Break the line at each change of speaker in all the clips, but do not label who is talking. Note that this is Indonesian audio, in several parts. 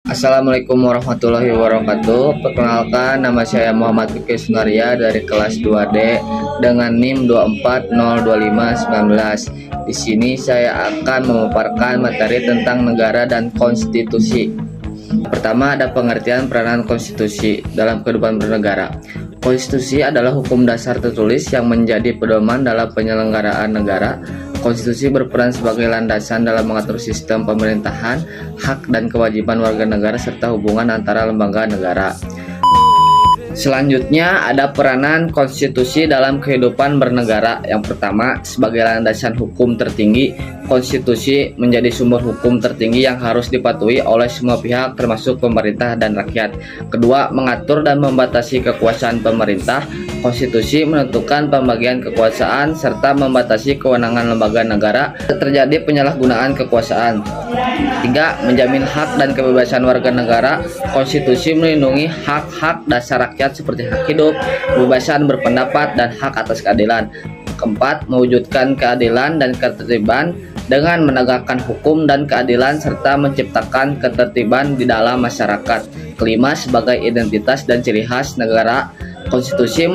Assalamualaikum warahmatullahi wabarakatuh. Perkenalkan, nama saya Muhammad Fikri Sunaria dari kelas 2D dengan NIM 2402519. Di sini saya akan memaparkan materi tentang negara dan konstitusi. Pertama, ada pengertian peranan konstitusi dalam kehidupan bernegara. Konstitusi adalah hukum dasar tertulis yang menjadi pedoman dalam penyelenggaraan negara. Konstitusi berperan sebagai landasan dalam mengatur sistem pemerintahan, hak dan kewajiban warga negara serta hubungan antara lembaga negara. Selanjutnya ada peranan konstitusi dalam kehidupan bernegara. Yang pertama, sebagai landasan hukum tertinggi, konstitusi menjadi sumber hukum tertinggi yang harus dipatuhi oleh semua pihak termasuk pemerintah dan rakyat. Kedua, mengatur dan membatasi kekuasaan pemerintah. Konstitusi menentukan pembagian kekuasaan serta membatasi kewenangan lembaga negara terjadi penyalahgunaan kekuasaan. Tiga, menjamin hak dan kebebasan warga negara. Konstitusi melindungi hak-hak dasar rakyat seperti hak hidup, kebebasan berpendapat, dan hak atas keadilan. Keempat, mewujudkan keadilan dan ketertiban dengan menegakkan hukum dan keadilan serta menciptakan ketertiban di dalam masyarakat. Kelima, sebagai identitas dan ciri khas negara, konstitusi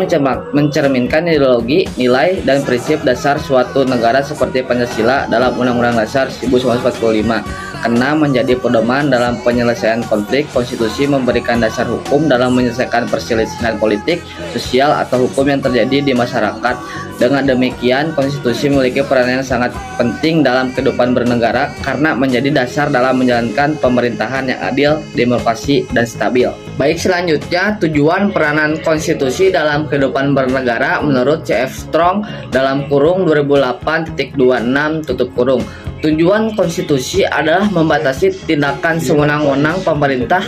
mencerminkan ideologi, nilai, dan prinsip dasar suatu negara seperti Pancasila dalam Undang-Undang Dasar 1945. Karena menjadi pedoman dalam penyelesaian konflik, konstitusi memberikan dasar hukum dalam menyelesaikan perselisihan politik, sosial, atau hukum yang terjadi di masyarakat. Dengan demikian, konstitusi memiliki peran yang sangat penting dalam kehidupan bernegara karena menjadi dasar dalam menjalankan pemerintahan yang adil, demokrasi, dan stabil. Baik, selanjutnya tujuan peranan konstitusi dalam kehidupan bernegara menurut C.F. Strong dalam kurung 2008.26 tutup kurung. Tujuan konstitusi adalah membatasi tindakan sewenang-wenang pemerintah,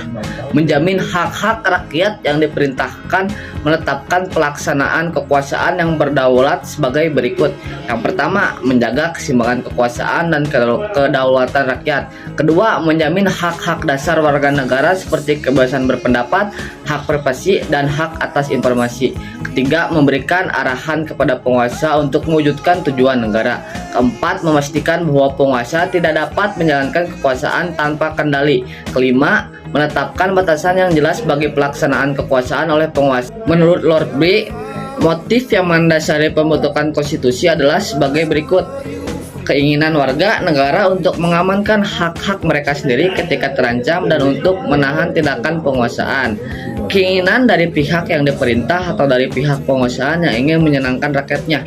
menjamin hak-hak rakyat yang diperintahkan, menetapkan pelaksanaan kekuasaan yang berdaulat sebagai berikut. Yang pertama, menjaga keseimbangan kekuasaan dan kedaulatan rakyat. Kedua, menjamin hak-hak dasar warga negara seperti kebebasan berpendapat, hak privasi, dan hak atas informasi. Ketiga, memberikan arahan kepada penguasa untuk mewujudkan tujuan negara. Keempat, memastikan bahwa penguasa tidak dapat menjalankan kekuasaan tanpa kendali. Kelima, menetapkan batasan yang jelas bagi pelaksanaan kekuasaan oleh penguasa. Menurut Lord B, motif yang mendasari pembentukan konstitusi adalah sebagai berikut. Keinginan warga negara untuk mengamankan hak-hak mereka sendiri ketika terancam dan untuk menahan tindakan penguasaan. Keinginan dari pihak yang diperintah atau dari pihak penguasaan yang ingin menyenangkan rakyatnya.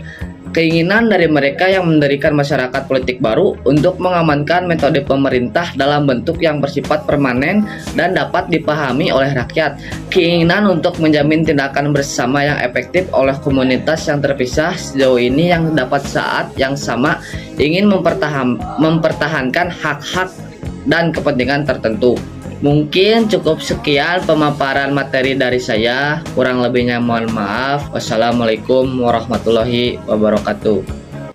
Keinginan dari mereka yang mendirikan masyarakat politik baru untuk mengamankan metode pemerintah dalam bentuk yang bersifat permanen dan dapat dipahami oleh rakyat. Keinginan untuk menjamin tindakan bersama yang efektif oleh komunitas yang terpisah sejauh ini yang dapat saat yang sama ingin mempertahankan hak-hak dan kepentingan tertentu. Mungkin cukup sekian pemaparan materi dari saya. Kurang lebihnya mohon maaf. Wassalamualaikum warahmatullahi wabarakatuh.